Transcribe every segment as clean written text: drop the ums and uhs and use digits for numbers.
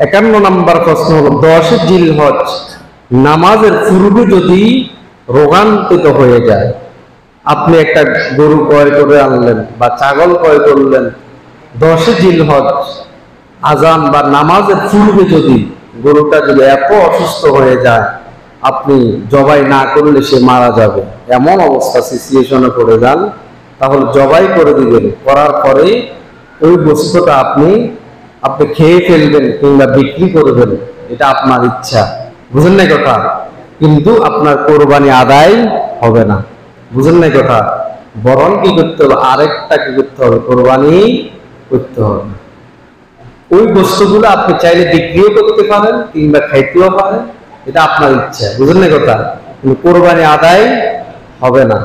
51 নম্বর প্রশ্ন হলো 10 জিলহজ নামাজের পূর্বে যদি রোগান্বিত হয়ে যায়, আপনি একটা গরু ক্রয় করে আনলেন বা ছাগল ক্রয় করলেন, 10 জিলহজ আজান বা নামাজের পূর্বে যদি গরুটা যদি এত অসুস্থ হয়ে যায়, আপনি জবাই না করলে সে মারা যাবে, এমন অবস্থা সিচুয়েশনে পড়ে যান, তাহলে জবাই করে দিবেন। করার পরে ওই বস্তুটা আপনি খেয়ে ফেলবেন কিংবা বিক্রি করবেন, এটা আপনার ইচ্ছা। বুঝেন না কথা? কিন্তু আপনার কোরবানি আদায় হবে না। বুঝেন না কথা? বরং কি করতে হবে? আরেকটা কি করতে হবে? কোরবানি করতে হবে। ওই বস্তুগুলো আপনি চাইলে বিক্রিও করতে পারেন কিংবা খাইতেও পারেন, এটা আপনার ইচ্ছা। বুঝেন না কথা? কিন্তু কোরবানি আদায় হবে না,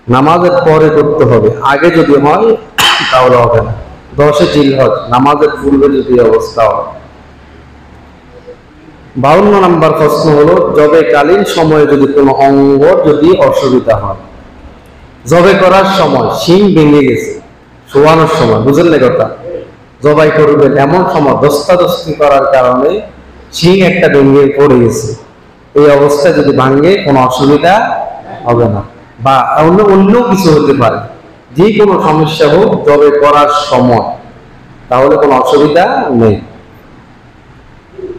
নামাজের পরে করতে হবে। আগে যদি হয় তাহলে হবে না। 10 জিলহজ নামাজের পূর্বে যদি অবস্থা হয়। 52 নম্বর প্রশ্ন হলো জবেকালীন সময়ে যদি কোনো অঙ্গ যদি অসুবিধা হয়, জবে করার সময় শিং ভেঙে গেছে, শোয়ানোর সময়, বুঝলেন না কথা? জবাই করবেন এমন সময় দস্তাদস্তি করার কারণে শিং একটা ভেঙে পড়ে গেছে, এই অবস্থায় যদি ভাঙে কোনো অসুবিধা হবে না, বা অন্য কিছু হতে পারে, যে কোনো সমস্যা হোক জবে করার সময়, তাহলে কোনো অসুবিধা নেই।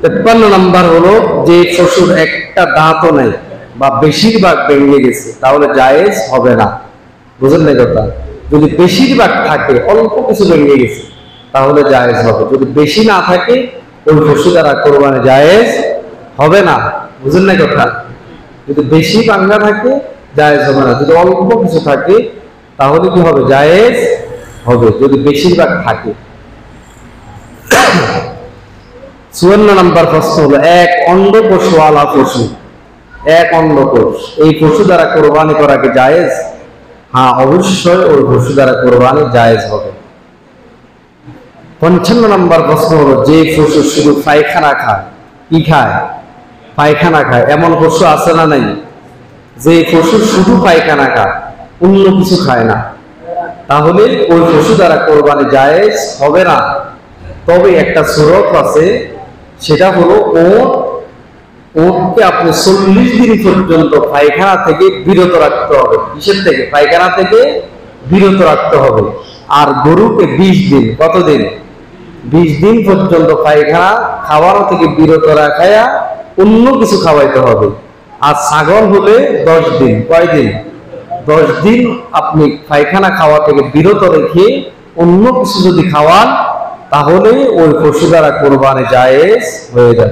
53 নম্বর হলো যে পশুর একটা দাঁতও নেই বা বেশিরভাগ ভেঙে গেছে, তাহলে জায়েজ হবে না। বুঝলেন না কথা? যদি বেশিরভাগ থাকে, অল্প কিছু ভেঙে গেছে, তাহলে জায়েজ হবে। যদি বেশি না থাকে, ওই পশু দ্বারা কোরবানি জায়েজ হবে না। বুঝলেন না কথা? যদি বেশি ভাঙা থাকে জায়েজ হবে না, যদি অল্প কিছু থাকে তাহলে কি হবে? জায়েজ হবে, যদি বেশিরভাগ থাকে। 54 নম্বর প্রশ্ন হলো এক অন্ডকোষওয়ালা পশু, এক অন্ডকোষ, এই পশু দ্বারা কোরবানি করা কি জায়েজ? হ্যাঁ, অবশ্যই ওই পশু দ্বারা কোরবানি জায়েজ হবে। 55 নম্বর প্রশ্ন হলো যে পশু শুধু পায়খানা খায়, কি খায়? পায়খানা খায়, এমন পশু আছে না নাই? যে পশু শুধু পায়খানা খায়, অন্য কিছু খায় না, তাহলে ওই পশু দ্বারা কোরবানি জায়েজ হবে না। তবে একটা শরত আছে, সেটা হলো ওটকে আপনি 40 দিন পর্যন্ত পায়খানা থেকে বিরত রাখতে হবে। কিসের থেকে? পায়খানা থেকে বিরত রাখতে হবে। আর গরুকে 20 দিন, কতদিন? 20 দিন পর্যন্ত পায়খানা খাওয়ানো থেকে বিরত রাখায়া অন্য কিছু খাওয়াইতে হবে। আর ছাগল হলে 10 দিন। কয়দিন? 10 দিন আপনি পায়খানা খাওয়া থেকে বিরত রেখে অন্য কিছু যদি খাওয়ান, তাহলে ওই পশু দ্বারা কোরবানি জায়েজ হয়ে যাবে।